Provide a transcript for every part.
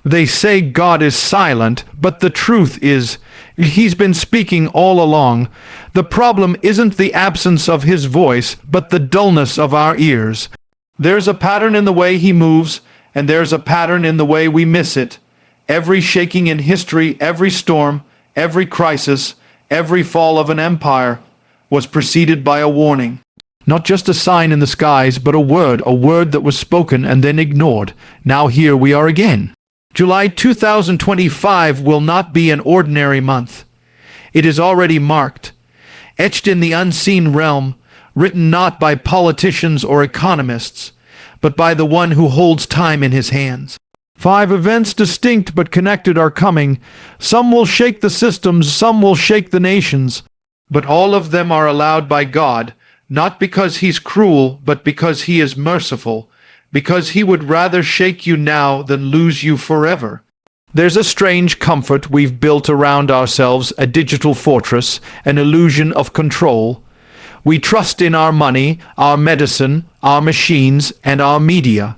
They say God is silent, but the truth is, He's been speaking all along. The problem isn't the absence of His voice, but the dullness of our ears. There's a pattern in the way He moves, and there's a pattern in the way we miss it. Every shaking in history, every storm, every crisis, every fall of an empire was preceded by a warning. Not just a sign in the skies, but a word that was spoken and then ignored. Now here we are again. July 2025 will not be an ordinary month. It is already marked, etched in the unseen realm, written not by politicians or economists, but by the one who holds time in his hands. 5 events distinct but connected are coming. Some will shake the systems, some will shake the nations, but all of them are allowed by God, not because He's cruel, but because He is merciful, because He would rather shake you now than lose you forever. There's a strange comfort we've built around ourselves, a digital fortress, an illusion of control. We trust in our money, our medicine, our machines, and our media.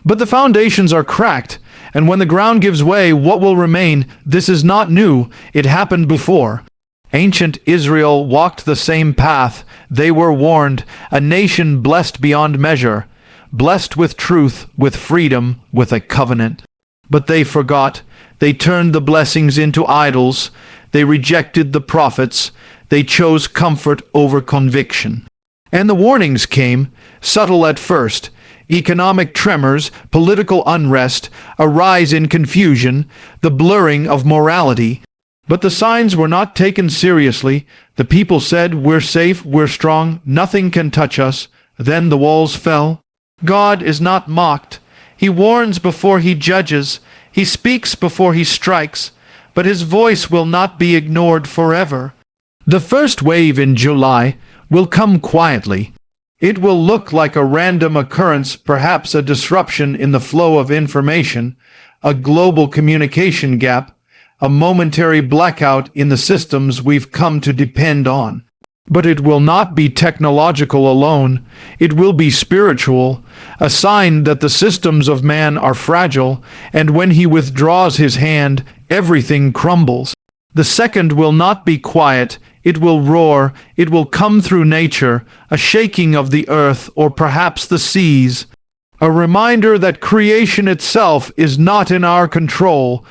But the foundations are cracked, and when the ground gives way, what will remain? This is not new. It happened before. Ancient Israel walked the same path. They were warned, a nation blessed beyond measure, blessed with truth, with freedom, with a covenant. But they forgot. They turned the blessings into idols. They rejected the prophets. They chose comfort over conviction. And the warnings came, subtle at first. Economic tremors, political unrest, a rise in confusion, the blurring of morality. But the signs were not taken seriously. The people said, "We're safe, we're strong, nothing can touch us." Then the walls fell. God is not mocked. He warns before He judges. He speaks before He strikes. But His voice will not be ignored forever. The first wave in July will come quietly. It will look like a random occurrence, perhaps a disruption in the flow of information, a global communication gap, a momentary blackout in the systems we've come to depend on. But it will not be technological alone. It will be spiritual, a sign that the systems of man are fragile, and when He withdraws His hand, everything crumbles. The second will not be quiet. It will roar. It will come through nature, a shaking of the earth or perhaps the seas, a reminder that creation itself is not in our control.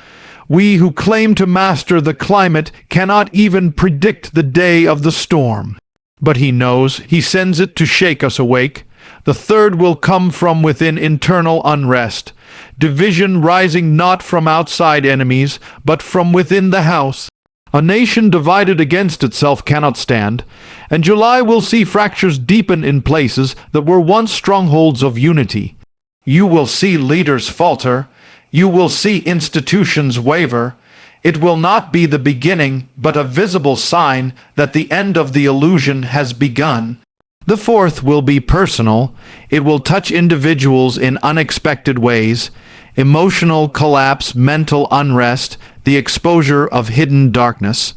We who claim to master the climate cannot even predict the day of the storm. But He knows. He sends it to shake us awake. The third will come from within, internal unrest, division rising not from outside enemies, but from within the house. A nation divided against itself cannot stand, and July will see fractures deepen in places that were once strongholds of unity. You will see leaders falter. You will see institutions waver. It will not be the beginning, but a visible sign that the end of the illusion has begun. The fourth will be personal. It will touch individuals in unexpected ways. Emotional collapse, mental unrest, the exposure of hidden darkness.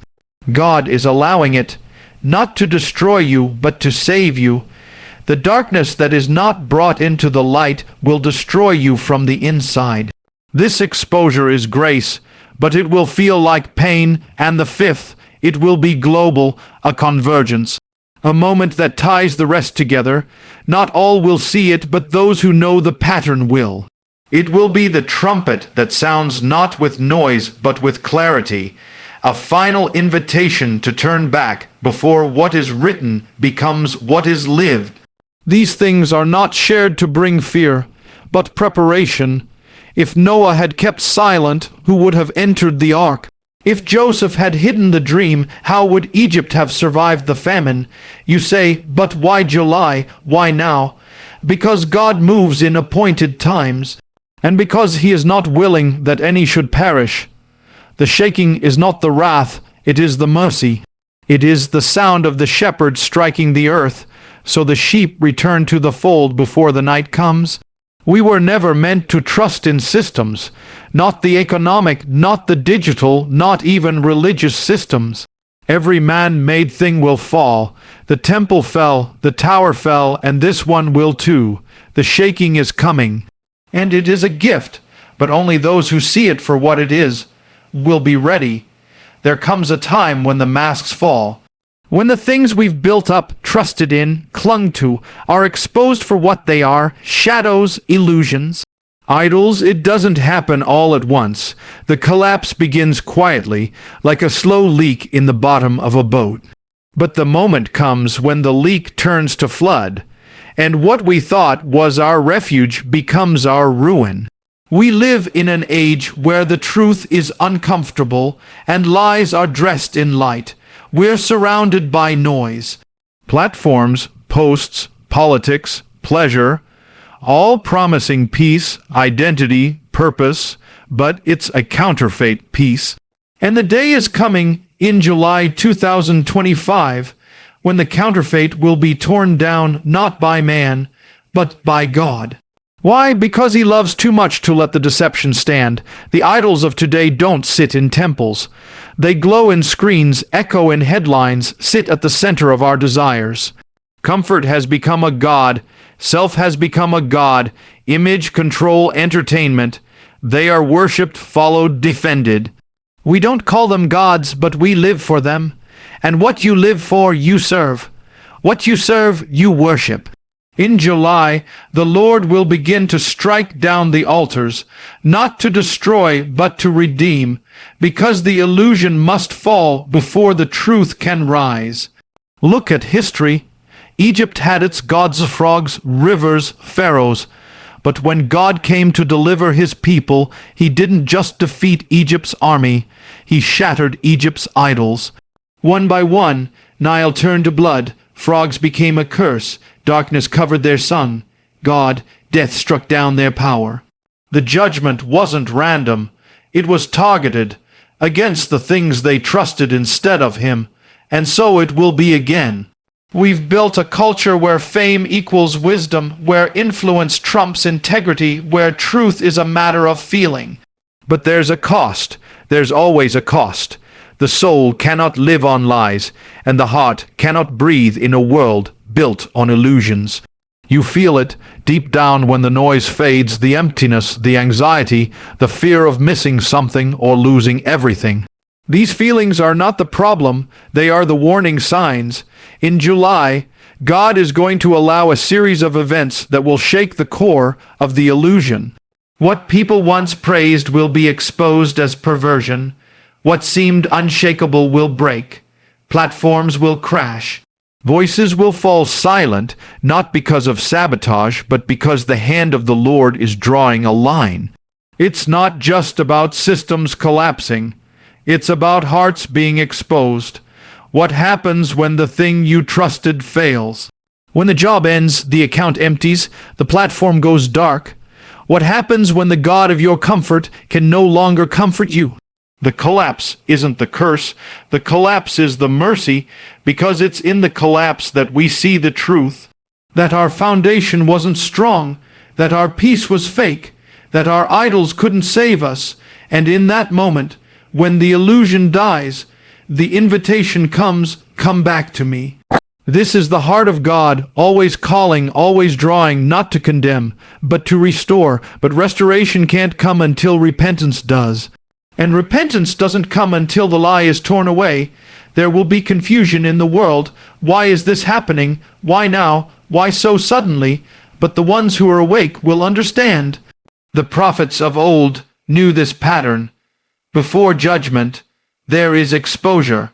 God is allowing it, not to destroy you, but to save you. The darkness that is not brought into the light will destroy you from the inside. This exposure is grace, but it will feel like pain. And the fifth, it will be global, a convergence, a moment that ties the rest together. Not all will see it, but those who know the pattern will. It will be the trumpet that sounds not with noise, but with clarity, a final invitation to turn back before what is written becomes what is lived. These things are not shared to bring fear, but preparation. If Noah had kept silent, who would have entered the ark? If Joseph had hidden the dream, how would Egypt have survived the famine? You say, but why July? Why now? Because God moves in appointed times, and because He is not willing that any should perish. The shaking is not the wrath, it is the mercy. It is the sound of the shepherd striking the earth, so the sheep return to the fold before the night comes. We were never meant to trust in systems, not the economic, not the digital, not even religious systems. Every man-made thing will fall. The temple fell, the tower fell, and this one will too. The shaking is coming. And it is a gift, but only those who see it for what it is will be ready. There comes a time when the masks fall, when the things we've built up, trusted in, clung to, are exposed for what they are: shadows, illusions. Idols, it doesn't happen all at once. The collapse begins quietly, like a slow leak in the bottom of a boat. But the moment comes when the leak turns to flood, and what we thought was our refuge becomes our ruin. We live in an age where the truth is uncomfortable and lies are dressed in light. We're surrounded by noise. Platforms, posts, politics, pleasure, all promising peace, identity, purpose, but it's a counterfeit peace. And the day is coming in July 2025 when the counterfeit will be torn down not by man, but by God. Why? Because he loves too much to let the deception stand. The idols of today don't sit in temples. They glow in screens, echo in headlines, sit at the center of our desires. Comfort has become a god. Self has become a god. Image, control, entertainment. They are worshipped, followed, defended. We don't call them gods, but we live for them. And what you live for, you serve. What you serve, you worship. In July, the Lord will begin to strike down the altars, not to destroy, but to redeem, because the illusion must fall before the truth can rise. Look at history. Egypt had its gods, frogs, rivers, pharaohs. But when God came to deliver his people, he didn't just defeat Egypt's army, he shattered Egypt's idols. One by one, Nile turned to blood, frogs became a curse, darkness covered their sun. Death struck down their power. The judgment wasn't random. It was targeted against the things they trusted instead of him. And so it will be again. We've built a culture where fame equals wisdom, where influence trumps integrity, where truth is a matter of feeling. But there's a cost. There's always a cost. The soul cannot live on lies, and the heart cannot breathe in a world built on illusions. You feel it deep down when the noise fades, the emptiness, the anxiety, the fear of missing something or losing everything. These feelings are not the problem, they are the warning signs. In July, God is going to allow a series of events that will shake the core of the illusion. What people once praised will be exposed as perversion. What seemed unshakable will break. Platforms will crash. Voices will fall silent, not because of sabotage, but because the hand of the Lord is drawing a line. It's not just about systems collapsing. It's about hearts being exposed. What happens when the thing you trusted fails? When the job ends, the account empties, the platform goes dark. What happens when the God of your comfort can no longer comfort you? The collapse isn't the curse. The collapse is the mercy, because it's in the collapse that we see the truth, that our foundation wasn't strong, that our peace was fake, that our idols couldn't save us, and in that moment, when the illusion dies, the invitation comes, come back to me. This is the heart of God, always calling, always drawing, not to condemn, but to restore. But restoration can't come until repentance does. And repentance doesn't come until the lie is torn away. There will be confusion in the world. Why is this happening? Why now? Why so suddenly? But the ones who are awake will understand. The prophets of old knew this pattern. Before judgment, there is exposure.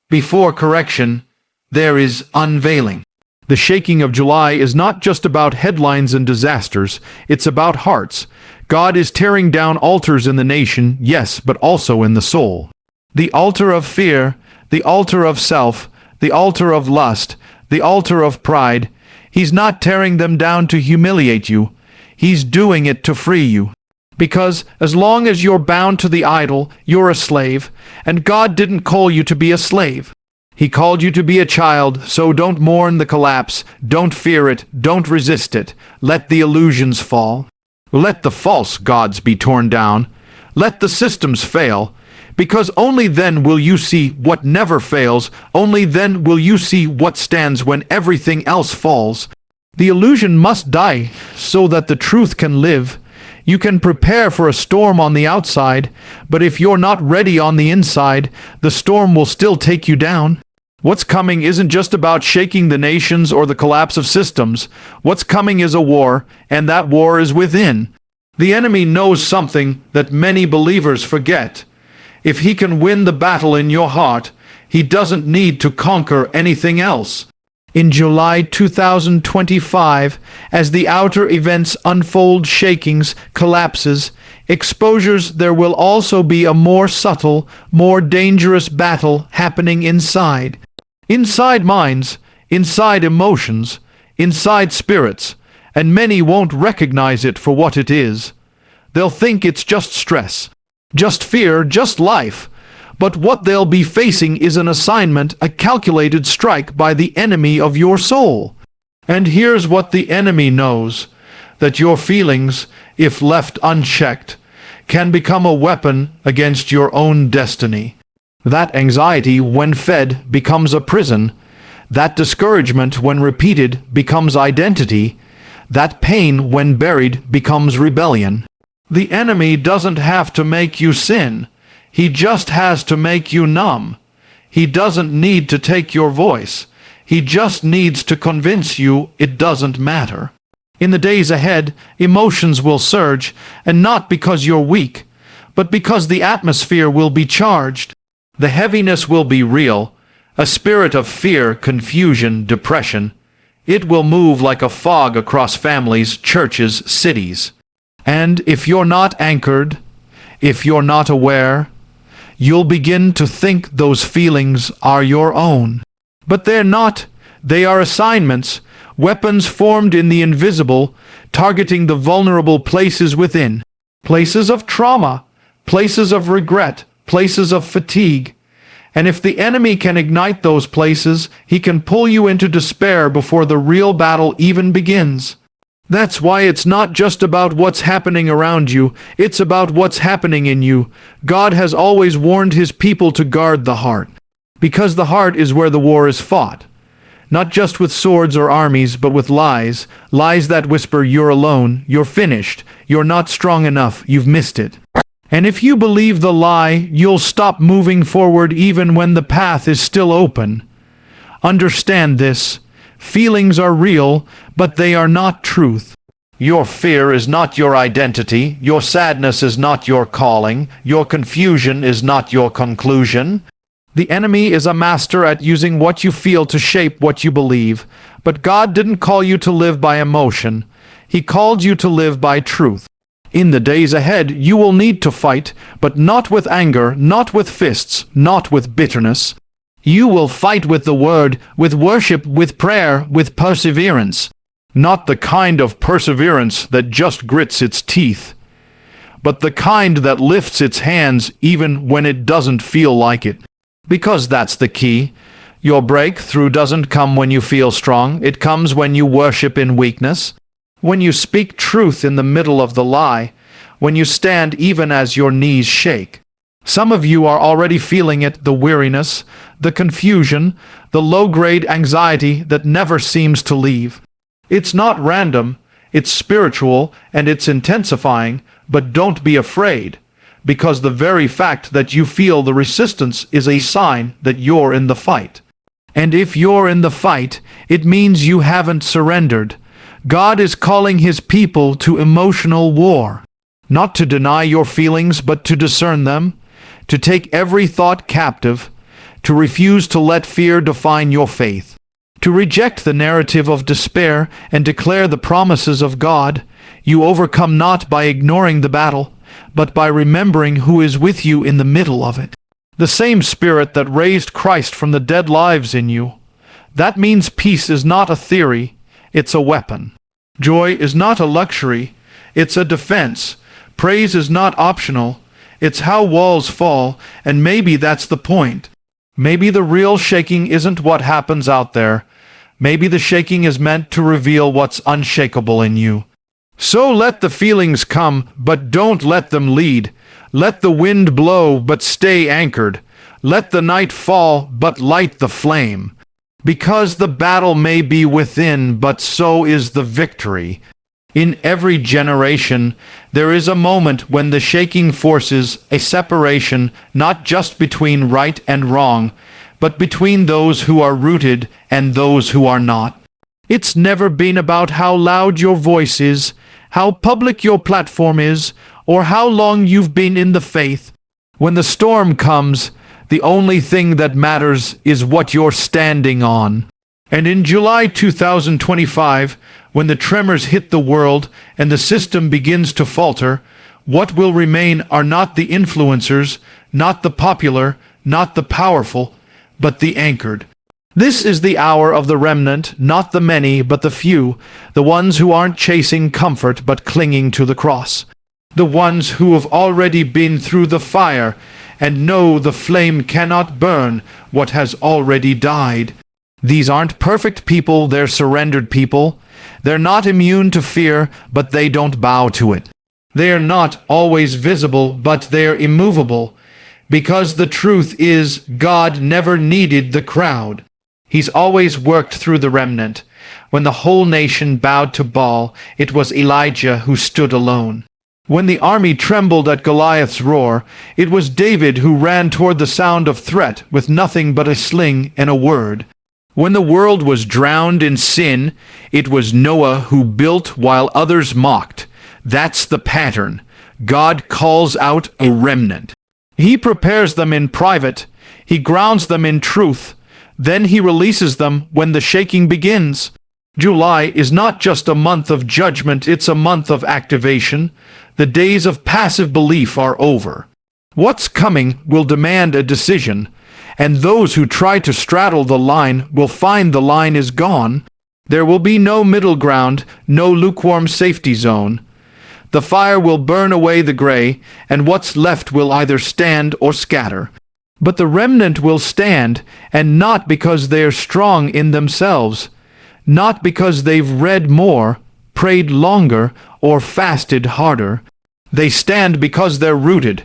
Before correction, there is unveiling. The shaking of July is not just about headlines and disasters. It's about hearts. God is tearing down altars in the nation, yes, but also in the soul. The altar of fear, the altar of self, the altar of lust, the altar of pride. He's not tearing them down to humiliate you. He's doing it to free you. Because as long as you're bound to the idol, you're a slave, and God didn't call you to be a slave. He called you to be a child, so don't mourn the collapse, don't fear it, don't resist it. Let the illusions fall. Let the false gods be torn down. Let the systems fail, because only then will you see what never fails, only then will you see what stands when everything else falls. The illusion must die so that the truth can live. You can prepare for a storm on the outside, but if you're not ready on the inside, the storm will still take you down. What's coming isn't just about shaking the nations or the collapse of systems. What's coming is a war, and that war is within. The enemy knows something that many believers forget. If he can win the battle in your heart, he doesn't need to conquer anything else. In July 2025, as the outer events unfold, shakings, collapses, exposures, there will also be a more subtle, more dangerous battle happening inside. Inside minds, inside emotions, inside spirits, and many won't recognize it for what it is. They'll think it's just stress, just fear, just life. But what they'll be facing is an assignment, a calculated strike by the enemy of your soul. And here's what the enemy knows: that your feelings, if left unchecked, can become a weapon against your own destiny. That anxiety, when fed, becomes a prison. That discouragement, when repeated, becomes identity. That pain, when buried, becomes rebellion. The enemy doesn't have to make you sin. He just has to make you numb. He doesn't need to take your voice. He just needs to convince you it doesn't matter. In the days ahead, emotions will surge, and not because you're weak, but because the atmosphere will be charged. The heaviness will be real, a spirit of fear, confusion, depression. It will move like a fog across families, churches, cities. And if you're not anchored, if you're not aware, you'll begin to think those feelings are your own. But they're not. They are assignments, weapons formed in the invisible, targeting the vulnerable places within. Places of trauma, places of regret, places of fatigue. And if the enemy can ignite those places, he can pull you into despair before the real battle even begins. That's why it's not just about what's happening around you, it's about what's happening in you. God has always warned his people to guard the heart, because the heart is where the war is fought. Not just with swords or armies, but with lies. Lies that whisper, you're alone, you're finished, you're not strong enough, you've missed it. And if you believe the lie, you'll stop moving forward even when the path is still open. Understand this. Feelings are real, but they are not truth. Your fear is not your identity. Your sadness is not your calling. Your confusion is not your conclusion. The enemy is a master at using what you feel to shape what you believe. But God didn't call you to live by emotion. He called you to live by truth. In the days ahead, you will need to fight, but not with anger, not with fists, not with bitterness. You will fight with the word, with worship, with prayer, with perseverance. Not the kind of perseverance that just grits its teeth, but the kind that lifts its hands even when it doesn't feel like it. Because that's the key. Your breakthrough doesn't come when you feel strong. It comes when you worship in weakness. When you speak truth in the middle of the lie, when you stand even as your knees shake. Some of you are already feeling it, the weariness, the confusion, the low-grade anxiety that never seems to leave. It's not random, it's spiritual, and it's intensifying, but don't be afraid, because the very fact that you feel the resistance is a sign that you're in the fight. And if you're in the fight, it means you haven't surrendered. God is calling his people to emotional war. Not to deny your feelings, but to discern them, to take every thought captive, to refuse to let fear define your faith, to reject the narrative of despair and declare the promises of God. You overcome not by ignoring the battle, but by remembering who is with you in the middle of it. The same Spirit that raised Christ from the dead lives in you. That means peace is not a theory, it's a weapon. Joy is not a luxury, it's a defense. Praise is not optional, it's how walls fall, and maybe that's the point. Maybe the real shaking isn't what happens out there. Maybe the shaking is meant to reveal what's unshakable in you. So let the feelings come, but don't let them lead. Let the wind blow, but stay anchored. Let the night fall, but light the flame. Because the battle may be within, but so is the victory. In every generation, there is a moment when the shaking forces a separation not just between right and wrong, but between those who are rooted and those who are not. It's never been about how loud your voice is, how public your platform is, or how long you've been in the faith. When the storm comes, the only thing that matters is what you're standing on. And in July 2025, when the tremors hit the world and the system begins to falter, what will remain are not the influencers, not the popular, not the powerful, but the anchored. This is the hour of the remnant, not the many, but the few, the ones who aren't chasing comfort but clinging to the cross. The ones who have already been through the fire and know the flame cannot burn what has already died. These aren't perfect people, they're surrendered people. They're not immune to fear, but they don't bow to it. They are not always visible, but they're immovable. Because the truth is, God never needed the crowd. He's always worked through the remnant. When the whole nation bowed to Baal, it was Elijah who stood alone. When the army trembled at Goliath's roar, it was David who ran toward the sound of threat with nothing but a sling and a word. When the world was drowned in sin, it was Noah who built while others mocked. That's the pattern. God calls out a remnant. He prepares them in private. He grounds them in truth. Then he releases them when the shaking begins. July is not just a month of judgment, it's a month of activation. The days of passive belief are over. What's coming will demand a decision, and those who try to straddle the line will find the line is gone. There will be no middle ground, no lukewarm safety zone. The fire will burn away the gray, and what's left will either stand or scatter. But the remnant will stand, and not because they are strong in themselves, not because they've read more, prayed longer, or fasted harder. They stand because they're rooted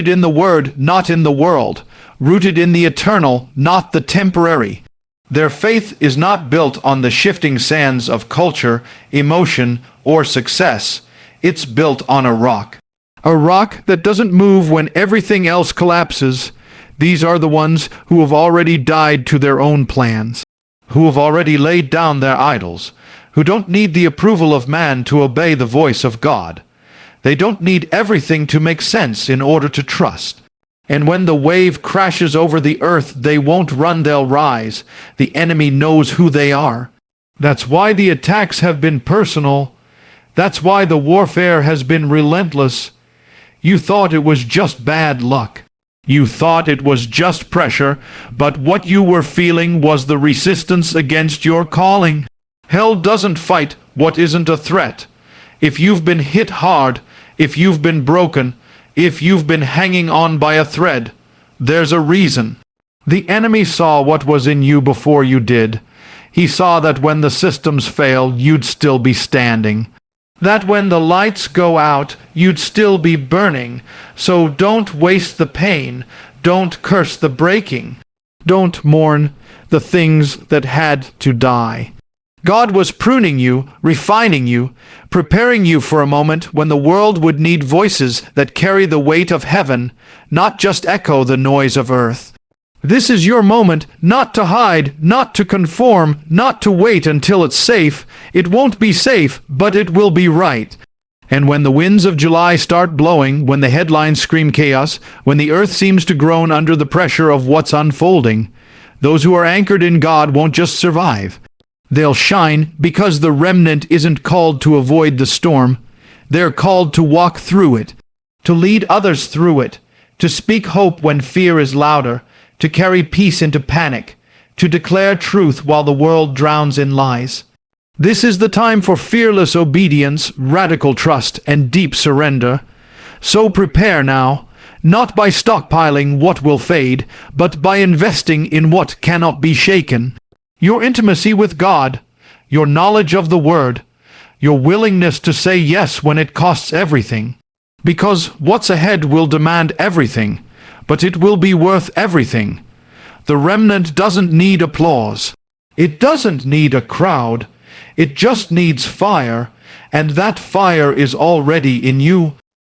in the Word, not in the world, rooted in the eternal, not the temporary. Their faith is not built on the shifting sands of culture, emotion, or success. It's built on a rock that doesn't move when everything else collapses. These are the ones who have already died to their own plans, who have already laid down their idols, who don't need the approval of man to obey the voice of God. They don't need everything to make sense in order to trust. And when the wave crashes over the earth, they won't run, they'll rise. The enemy knows who they are. That's why the attacks have been personal. That's why the warfare has been relentless. You thought it was just bad luck. You thought it was just pressure, but what you were feeling was the resistance against your calling. Hell doesn't fight what isn't a threat. If you've been hit hard, if you've been broken, if you've been hanging on by a thread, there's a reason. The enemy saw what was in you before you did. He saw that when the systems fail, you'd still be standing. That when the lights go out, you'd still be burning. So don't waste the pain. Don't curse the breaking. Don't mourn the things that had to die. God was pruning you, refining you, preparing you for a moment when the world would need voices that carry the weight of heaven, not just echo the noise of earth. This is your moment, not to hide, not to conform, not to wait until it's safe. It won't be safe, but it will be right. And when the winds of July start blowing, when the headlines scream chaos, when the earth seems to groan under the pressure of what's unfolding, those who are anchored in God won't just survive. They'll shine because the remnant isn't called to avoid the storm. They're called to walk through it, to lead others through it, to speak hope when fear is louder, to carry peace into panic, to declare truth while the world drowns in lies. This is the time for fearless obedience, radical trust, and deep surrender. So prepare now, not by stockpiling what will fade, but by investing in what cannot be shaken. Your intimacy with God, your knowledge of the Word, your willingness to say yes when it costs everything. Because what's ahead will demand everything, but it will be worth everything. The remnant doesn't need applause. It doesn't need a crowd. It just needs fire, and that fire is already in you.